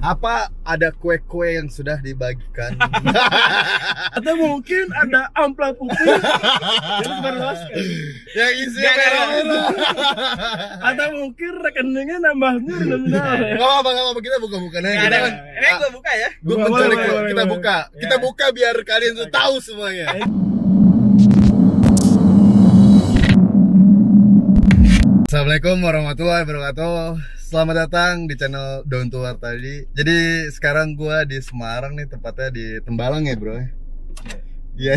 Apa ada kue-kue yang sudah dibagikan? Atau mungkin ada amplop putih yang berluaskan. Yang isinya merah-merah. Atau mungkin rekeningnya nambahnya nominal. Gak apa-apa, kita buka-bukan aja. Ada. Ini gue buka ya. Gue Boleh, mencari boleh, kue, boleh, kita boleh. buka. Kita buka biar kalian tuh tahu semuanya. Assalamualaikum warahmatullahi wabarakatuh. Selamat datang di channel Daun Tua tadi. Jadi sekarang gua di Semarang nih, tepatnya di Tembalang ya bro. Iya.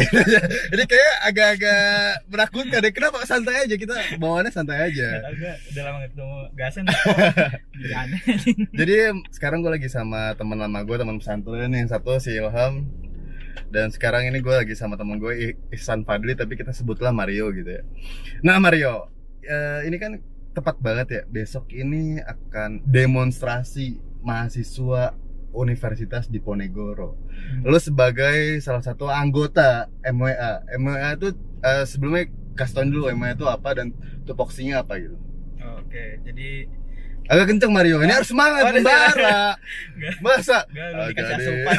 Jadi kayak agak-agak menakutkan deh. Kenapa santai aja, kita bawaannya santai aja. Udah lama gak ketemu Gasen. Jadi aneh. Jadi sekarang gue lagi sama teman lama gue, teman pesantren yang satu si Ilham. Dan sekarang ini gue lagi sama temen gue Ihsan Fadli, tapi kita sebutlah Mario gitu ya. Nah Mario, ini kan tepat banget ya, besok ini akan demonstrasi mahasiswa Universitas Diponegoro. Lu sebagai salah satu anggota MWA. MWA itu sebelumnya kasih tau dulu MWA itu apa dan tupoksinya apa gitu. Oke, jadi Agak kenceng Mario, ini harus semangat membara. Enggak. Masa? Belum dikasih Agak asupan.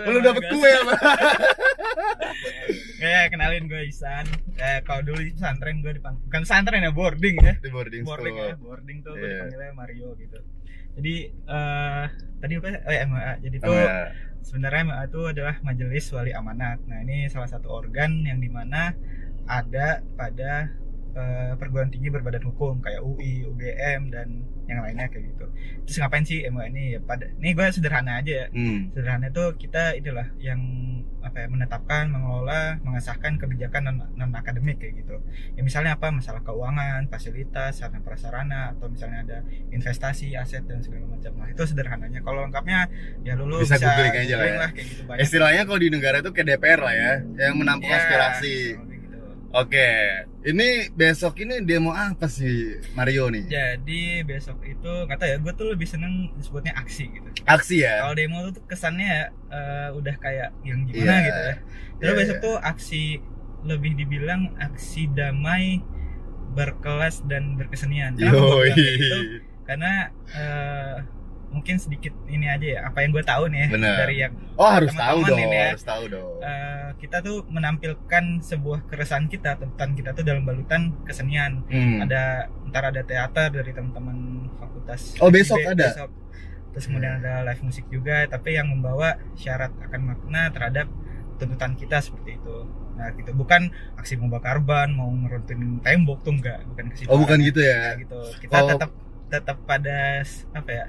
Lu dapet kue apa? Kayak kenalin gue Ihsan. Kalau dulu di pesantren gue dipanggil, bukan pesantren ya, boarding ya. Di boarding school. Boarding tuh gue Iya. dipanggilnya Mario gitu. Jadi tadi apa? MWA. Jadi tuh Ya. sebenarnya MWA itu adalah Majelis Wali Amanat. Nah, ini salah satu organ yang dimana ada pada perguruan tinggi berbadan hukum kayak UI, UGM dan yang lainnya kayak gitu. Terus ngapain sih MWA ini? Ya ini gue sederhana aja ya. Sederhana itu kita inilah yang menetapkan, mengelola, mengesahkan kebijakan non akademik kayak gitu. Ya misalnya apa? Masalah keuangan, fasilitas, sarana prasarana, atau misalnya ada investasi, aset dan segala macam. Nah, itu sederhananya. Kalau lengkapnya ya lu Bisa googling aja lah ya. kayak gitu banyak. Istilahnya kalau di negara itu kayak DPR lah ya, yang menampung Ya, aspirasi. kayak gitu. Oke, ini besok ini demo apa sih Mario nih? Jadi besok itu nggak tahu ya, gue tuh lebih seneng disebutnya aksi gitu. Aksi ya? Kalau demo tuh kesannya udah kayak yang gimana Iya. gitu ya. Terus Iya, besok iya. tuh aksi lebih dibilang aksi damai, berkelas dan berkesenian. Kenapa gua bilang kayak gitu? Karena mungkin sedikit ini aja ya, apa yang gue tahu nih ya, Bener. dari yang Oh harus tahu teman-teman dong, ini ya. harus tahu dong. Kita tuh menampilkan sebuah keresahan kita, tuntutan kita tuh dalam balutan kesenian. Ntar ada teater dari teman-teman fakultas. Oh, besok FIB, ada? besok. Terus kemudian ada live musik juga, tapi yang membawa syarat akan makna terhadap tuntutan kita seperti itu. Nah gitu, bukan aksi membakar ban, mau ngeruntuhin tembok tuh enggak, bukan ke situ. Oh bukan arahnya. gitu ya? Gitu. Kita Oh. tetap pada apa ya,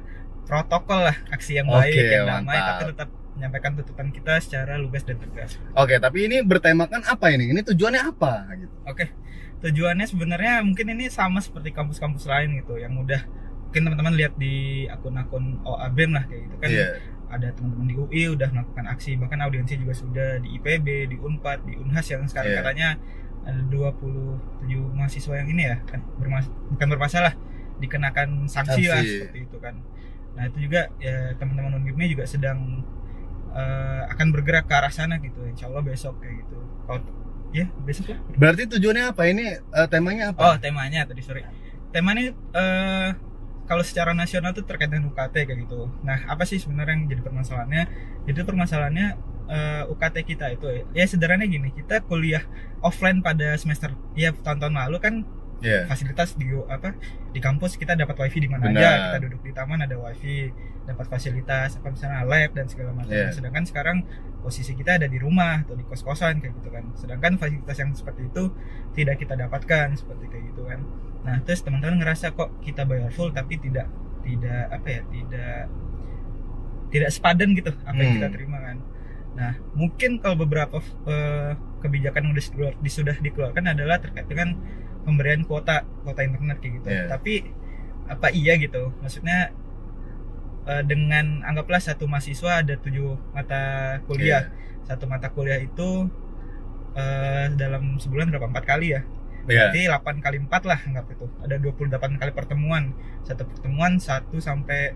protokol lah, aksi yang baik, Oke, yang damai, mantap. tapi tetap menyampaikan tuntutan kita secara lugas dan tegas. Oke, tapi ini bertemakan apa ini? Ini tujuannya apa gitu? Oke, tujuannya sebenarnya mungkin ini sama seperti kampus-kampus lain gitu, yang udah mungkin teman-teman lihat di akun-akun OABEM lah kayak gitu kan. Iya. Ada teman-teman di UI udah melakukan aksi, bahkan audiensi juga sudah di IPB, di Unpad, di Unhas yang sekarang Iya. katanya ada 27 mahasiswa yang ini ya kan bukan bermasalah, dikenakan sanksi lah Sanksi. seperti itu kan. Nah itu juga ya teman-teman Undip ini juga sedang akan bergerak ke arah sana gitu, insya Allah besok kayak gitu. Kalau ya besok lah. Berarti tujuannya apa? Ini temanya Oh apa? temanya tadi sorry, temanya kalau secara nasional tuh terkait dengan UKT kayak gitu. Nah apa sih sebenarnya yang jadi permasalahannya? Jadi permasalahannya UKT kita itu ya sederhananya gini, kita kuliah offline pada semester ya tahun-tahun lalu kan. Iya. Fasilitas di kampus kita dapat wifi di mana Benar. aja, kita duduk di taman ada wifi, dapat fasilitas apa misalnya lab dan segala macam. Iya. Sedangkan sekarang posisi kita ada di rumah atau di kos-kosan kayak gitu kan. Sedangkan fasilitas yang seperti itu tidak kita dapatkan seperti kayak gitu kan. Nah terus teman-teman ngerasa kok kita bayar full tapi tidak sepadan gitu apa yang kita terima kan. Nah mungkin kalau beberapa kebijakan yang sudah dikeluarkan adalah terkait dengan pemberian kuota internet kayak gitu. Yeah. Tapi apa iya gitu? Maksudnya dengan anggaplah satu mahasiswa ada 7 mata kuliah. Satu mata kuliah itu dalam sebulan berapa? 4 kali ya. Iya. Berarti 8 kali 4 lah anggap itu. Ada 28 kali pertemuan. Satu pertemuan 60 sampai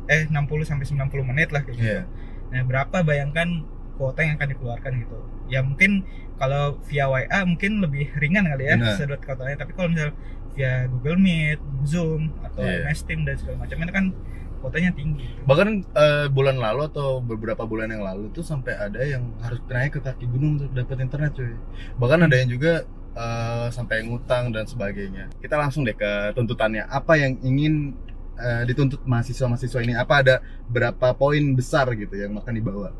90 menit lah kayak gitu. Iya. Nah, berapa bayangkan kuota yang akan dikeluarkan gitu. Ya mungkin kalau via WA mungkin lebih ringan kali ya Benar. sedot kuotanya, tapi kalau misal via Google Meet, Zoom atau Iya. MS Team dan segala macamnya itu kan kuotanya tinggi gitu. Bahkan bulan lalu atau beberapa bulan yang lalu tuh sampai ada yang harus naik ke kaki gunung untuk dapat internet cuy. Bahkan ada yang juga sampai ngutang dan sebagainya. Kita langsung deh ke tuntutannya. Apa yang ingin dituntut mahasiswa-mahasiswa ini? Apa ada berapa poin besar gitu yang akan dibawa?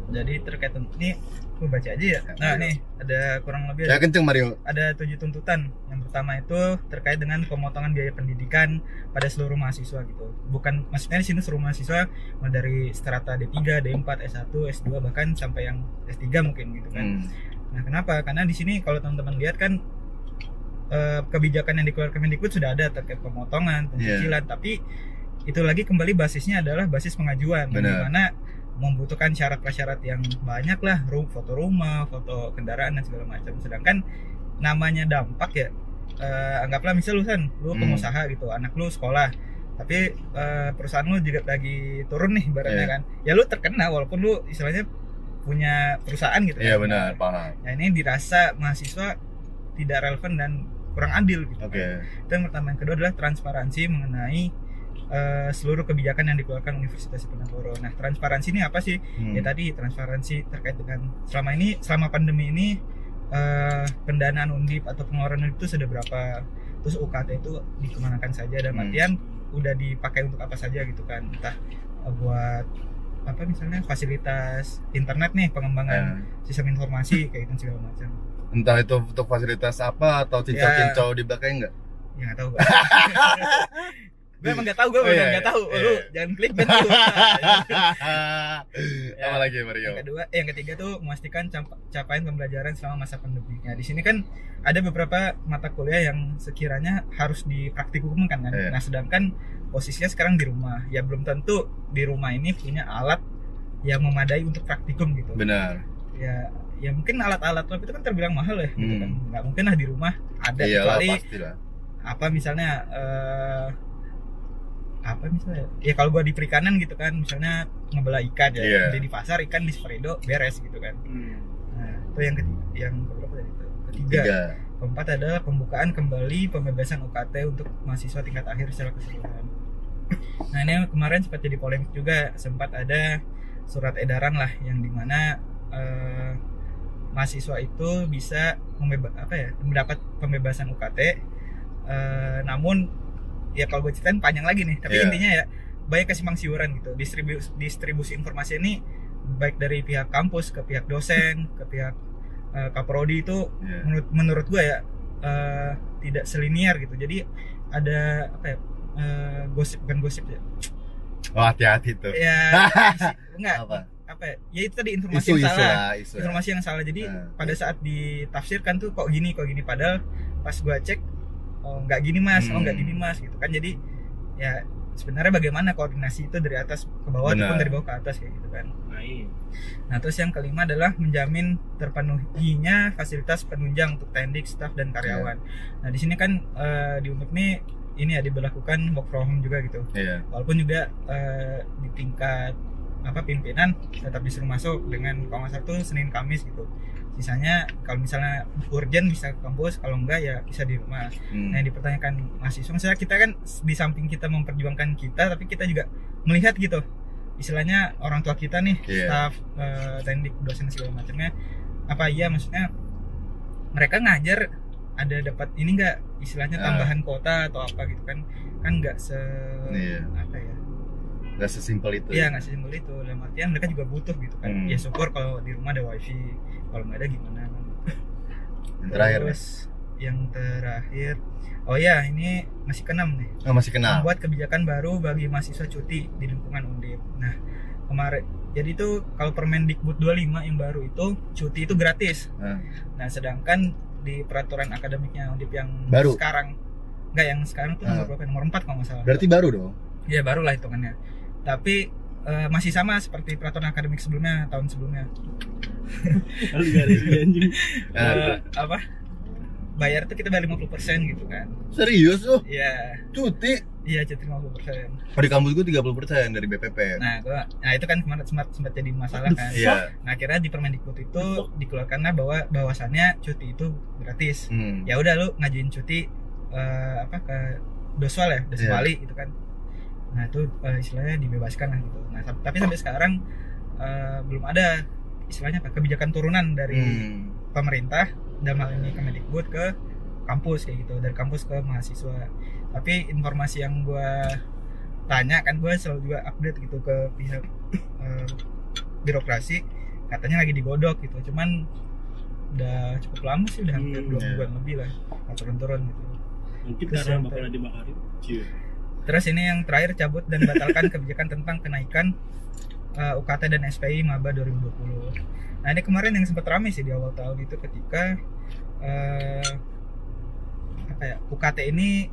Jadi terkait ini gue baca aja ya. Nah nih ada kurang lebih Ya kenceng Mario. ada 7 tuntutan. Yang pertama itu terkait dengan pemotongan biaya pendidikan pada seluruh mahasiswa gitu. Bukan maksudnya di sini seluruh mahasiswa mulai dari strata D3, D4, S1, S2 bahkan sampai yang S3 mungkin gitu kan. Nah, kenapa? Karena di sini kalau teman-teman lihat kan kebijakan yang dikeluarkan Kemendikbud sudah ada terkait pemotongan, pencicilan, tapi itu lagi kembali basisnya adalah basis pengajuan, di mana membutuhkan syarat-syarat yang banyak lah, foto rumah, foto kendaraan dan segala macam. Sedangkan namanya dampak ya, anggaplah misal lu pengusaha gitu, anak lu sekolah, tapi perusahaan lu juga lagi turun nih ibaratnya kan, ya lu terkena walaupun lu istilahnya punya perusahaan gitu. Iya benar, paham. Nah ini dirasa mahasiswa tidak relevan dan kurang adil gitu. Itu yang pertama. Yang kedua adalah transparansi mengenai seluruh kebijakan yang dikeluarkan Universitas Diponegoro. Nah, transparansi ini apa sih? Ya tadi transparansi terkait dengan selama pandemi ini pendanaan Undip atau pengeluaran Undip itu sudah berapa, terus UKT itu dikemanakan saja, dan artian udah dipakai untuk apa saja gitu kan, entah buat apa misalnya fasilitas internet nih, pengembangan sistem informasi kayak gitu segala macam. Entah itu untuk fasilitas apa atau cincau-cincau di belakang enggak? Ya nggak tahu. Gue emang nggak tahu, gue benar nggak tahu. Lu jangan klik betul. Apa lagi Mario? Yang ketiga tuh memastikan capaian pembelajaran selama masa pandemi. Nah di sini kan ada beberapa mata kuliah yang sekiranya harus dipraktikumkan kan. Nah sedangkan posisinya sekarang di rumah, ya belum tentu di rumah ini punya alat yang memadai untuk praktikum gitu. Benar. Ya mungkin alat-alat lab itu kan terbilang mahal ya, gitu kan. Nggak mungkin lah di rumah ada. Iyalah, kecuali pastilah. apa misalnya ya kalau gua di perikanan gitu kan, misalnya ngebelah ikan ya, di pasar ikan di Spredo beres gitu kan. Nah itu yang keberapa tadi itu? Ketiga. Keempat adalah pembukaan kembali pembebasan UKT untuk mahasiswa tingkat akhir secara keseluruhan. Nah ini kemarin sempat jadi polemik juga, sempat ada surat edaran lah yang dimana mahasiswa itu bisa mendapat pembebasan UKT, namun ya kalau gue ceritain panjang lagi nih, tapi intinya ya banyak kesimpang siuran gitu. Distribusi informasi ini baik dari pihak kampus ke pihak dosen ke pihak kaprodi itu menurut gue ya tidak selinier gitu. Jadi ada bukan gosip ya. Oh hati-hati tuh. Ya enggak ya itu tadi informasi yang salah. Informasi yang salah. Jadi pada saat ditafsirkan tuh kok gini padahal pas gue cek nggak gini mas, nggak gini mas gitu kan. Jadi ya sebenarnya bagaimana koordinasi itu dari atas ke bawah ataupun dari bawah ke atas kayak gitu kan. Nah terus yang kelima adalah menjamin terpenuhinya fasilitas penunjang untuk teknik, staf dan karyawan. Nah di sini kan di Unip ini ya diberlakukan work from home juga gitu. Walaupun juga di tingkat pimpinan tetap disuruh masuk dengan kalau nggak salah tuh Senin Kamis gitu. Sisanya kalau misalnya urgent bisa ke kampus, kalau enggak ya bisa di rumah. Nah yang dipertanyakan mahasiswa, misalnya kita kan di samping kita memperjuangkan kita, tapi kita juga melihat gitu, istilahnya orang tua kita nih, staf, teknik, dosen segala macamnya, apa iya maksudnya mereka ngajar ada dapat ini enggak istilahnya tambahan kuota atau apa gitu kan enggak nggak sesimpel itu. Iya, nggak sesimpel itu. Dalam artian mereka juga butuh gitu kan. Ya syukur kalau di rumah ada wifi, kalau nggak ada gimana kan. Yang terakhir, oh ya ini masih ke-6 nih. Masih ke-6. Membuat kebijakan baru bagi mahasiswa cuti di lingkungan Undip. Nah kemarin, jadi itu kalau Permendikbud 25 yang baru itu cuti itu gratis. Nah sedangkan di peraturan akademiknya Undip yang baru sekarang, yang sekarang tuh nomor 4 kalau nggak salah. Berarti baru dong? Ya barulah hitungannya. Tapi masih sama seperti peraturan akademik sebelumnya, tahun sebelumnya. Bayar tuh kita bayar 50% gitu kan. Serius loh? Iya. Cuti? Iya, cuti 50%. Di kampus gue 30% dari BPP. Nah itu kan kemarin sempat jadi masalah kan. Nah akhirnya di Permendikbud itu dikeluarkanlah bahwasannya cuti itu gratis. Ya udah lu ngajuin cuti ke Doswal ya, Doswali gitu kan. Nah itu istilahnya dibebaskan lah gitu. Nah tapi sampai sekarang belum ada istilahnya apa, kebijakan turunan dari pemerintah dalam hal ini Kemendikbud ke kampus kayak gitu, dari kampus ke mahasiswa. Tapi informasi yang gue tanya kan, gue selalu juga update gitu ke pihak birokrasi, katanya lagi digodok gitu. Cuman udah cukup lama sih, udah hampir 2 mingguan lebih lah nggak turun-turun gitu. Mungkin Terus karena sampai- bakalan dibakarin. Terus ini yang terakhir, cabut dan batalkan kebijakan tentang kenaikan UKT dan SPI maba 2020. Nah ini kemarin yang sempat ramai sih di awal tahun itu ketika UKT ini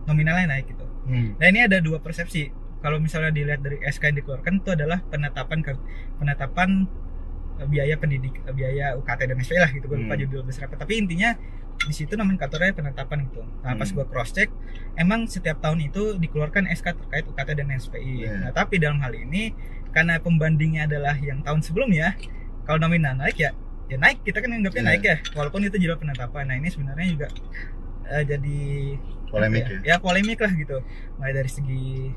nominalnya naik gitu. Nah ini ada 2 persepsi. Kalau misalnya dilihat dari SK yang dikeluarkan, itu adalah penetapan biaya biaya UKT dan SPI lah gitu. Gue lupa judul besar apa. Tapi intinya di situ nomenklaturnya penetapan gitu. Nah pas gue cross check, emang setiap tahun itu dikeluarkan SK terkait UKT dan SPI. Nah tapi dalam hal ini karena pembandingnya adalah yang tahun sebelumnya, kalau nominal naik ya naik, kita kan anggapnya naik ya, walaupun itu jelas penetapan. Nah ini sebenarnya juga jadi Polemik ya polemik lah gitu, mulai dari segi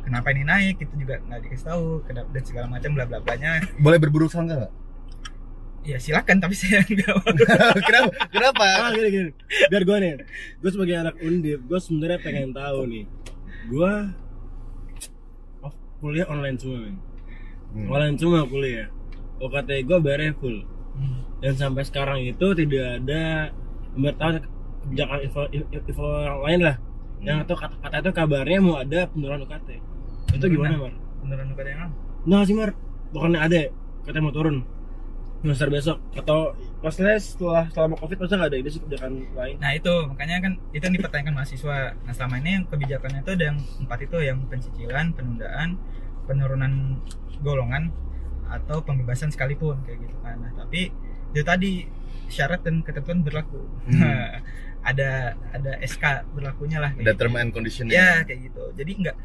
kenapa ini naik itu juga nggak dikasih tahu dan segala macam bla bla blanya. Boleh berburu sangka nggak? Ya silakan, tapi saya nggak mau. Kenapa? Gini. Biar gue nih, gue sebagai anak Undip, gue sebenarnya pengen tahu nih. Gue kuliah online semua, men. Online semua kuliah. UKT gue bayarnya full. Dan sampai sekarang itu tidak ada pemberitahuan kebijakan info yang lain lah. Yang itu kata itu kabarnya mau ada penurunan UKT. Itu gimana, Mar? Penurunan UKT yang apa? Nah sih, Mar, bukannya ada katanya mau turun semester besok, atau maksudnya setelah selama COVID masa nggak ada ide sih kebijakan lain? Nah itu makanya kan itu yang dipertanyakan mahasiswa. Nah selama ini yang kebijakannya itu ada yang 4 itu, yang pencicilan, penundaan, penurunan golongan, atau pembebasan sekalipun kayak gitu kan. Nah tapi itu tadi syarat dan ketentuan berlaku. ada SK berlakunya lah kayak Ada gitu. term and condition Ya kayak gitu. Jadi enggak,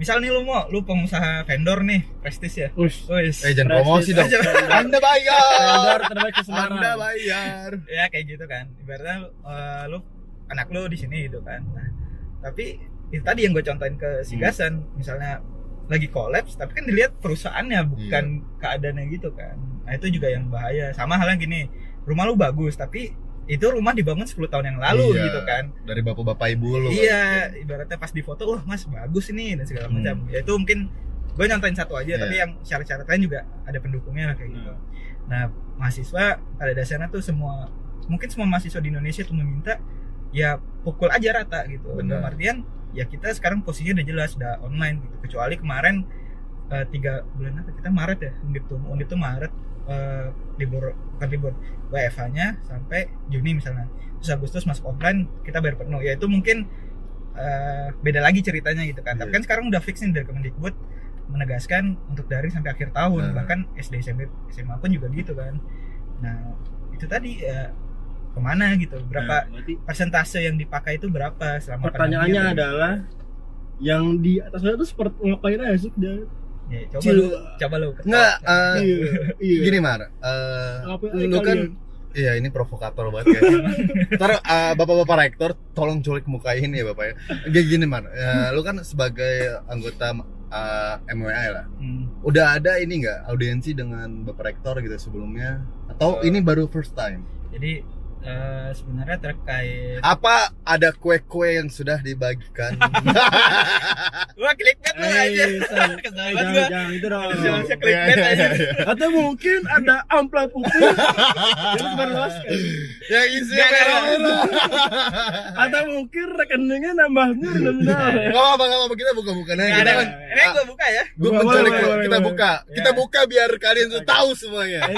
misal nih lu pengusaha vendor nih, prestis ya. Ush. jangan promosi dong. Anda bayar. Vendor terbaik ke Semarang. Anda bayar. Ya kayak gitu kan. Ibaratnya lu anak lu di sini gitu kan. Nah, tapi itu tadi yang gue contohin ke si Gasan, misalnya lagi kolaps tapi kan dilihat perusahaannya bukan keadaannya gitu kan. Nah itu juga yang bahaya. Sama halnya gini, rumah lu bagus tapi itu rumah dibangun 10 tahun yang lalu gitu kan. Dari bapak-bapak ibu lu. Iya, ibaratnya pas di foto, wah mas bagus ini dan segala macam. Ya itu mungkin gue nyontain satu aja, tapi yang syarat-syarat lain juga ada pendukungnya lah kayak gitu. Nah mahasiswa pada dasarnya tuh mungkin semua mahasiswa di Indonesia tuh meminta ya pukul aja rata gitu. Dalam artian ya kita sekarang posisinya udah jelas, udah online gitu. Kecuali kemarin 3 bulan apa kita Maret ya, Undip tuh Maret bukan libur WFH-nya sampai Juni misalnya. Terus Agustus masuk offline kita bayar penuh. Ya itu mungkin beda lagi ceritanya gitu kan. Tapi kan sekarang udah fix nih dari Kemendikbud menegaskan untuk daring sampai akhir tahun, bahkan SD SMP SMA pun juga gitu kan. Nah itu tadi ya kemana gitu, berapa persentase yang dipakai itu berapa selama pertanyaannya adalah yang di atasnya itu seperti ngapain aja sih dia? Ya, coba lu Nggak, Iya. gini Mar, lu kan iya ini provokator banget ya. Ntar bapak-bapak rektor tolong culik mukain ya bapak ya. Kayak gini Mar, lu kan sebagai anggota MWA lah, udah ada ini nggak audiensi dengan bapak rektor gitu sebelumnya, atau ini baru first time? Jadi sebenarnya terkait apa ada kue-kue yang sudah dibagikan? Wah clickbait lu aja. Jangan itu dong. Clickbait aja. Atau mungkin ada amplop putih yang diperluaskan. Yang isinya merah. Atau mungkin rekeningnya nambahnya nominal. Nggak apa-apa, kita buka-bukaan aja. Kita kan, Ini gue buka ya. gue menculik, Boleh. kita buka biar kalian tuh tahu semuanya.